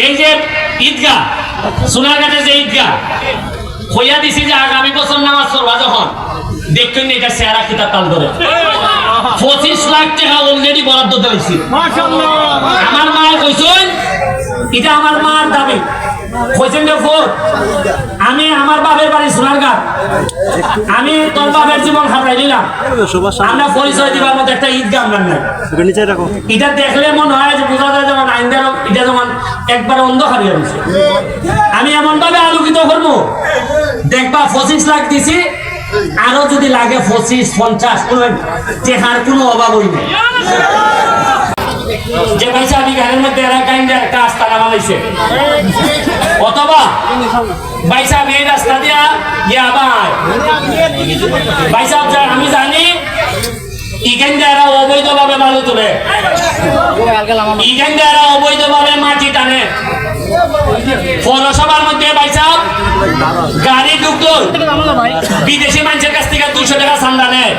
এই যে ঈদগাহ সোনারঘাটে যে ঈদগাহ হইয়া দিছি যে আগামী বছর নামাজ পড়বা যখন দেখবেন এটা চেহারা কিতাব তাল ধরে 25 লাখ টাকা অলরেডি বরাদ্দ দিয়েছি। আমার মা কইছেন এটা আমার মার দাবি কইছেন দেখো আমি আমার বাপের বাড়ি সোনারঘাট আমি তোর বাপের জীবন হারাই দিলাম আমরা পরিচয় দিবার মতো একটা ঈদগাহ আমরা নাই এটা দেখলে মনে হয় যে বোঝা যায় যেমন আইনদার এটা যেমন একবার অন্ধকার হয়ে গেছে। আমি এমন ভাবে আলোকিত করবো দেখবা 25 লাখ দিছি আরো যদি লাগে 25-50 টেকার কোনো অভাব হই নাই। যে পয়সা আমি গাড়ির মধ্যে একটা আস্তানা বানাইছে অথবা পয়সা আমি এই রাস্তা দিয়া গিয়া ভাই পয়সা আমি জানি ইখান দ্বারা অবৈধভাবে বালু তোলে ইখান দ্বারা অবৈধভাবে মাটি টানে পৌরসভার মধ্যে পয়সা গাড়ি ঢুকতো বিদেশি মানুষের কাছ থেকে 200 টাকা চান্দা নেয়।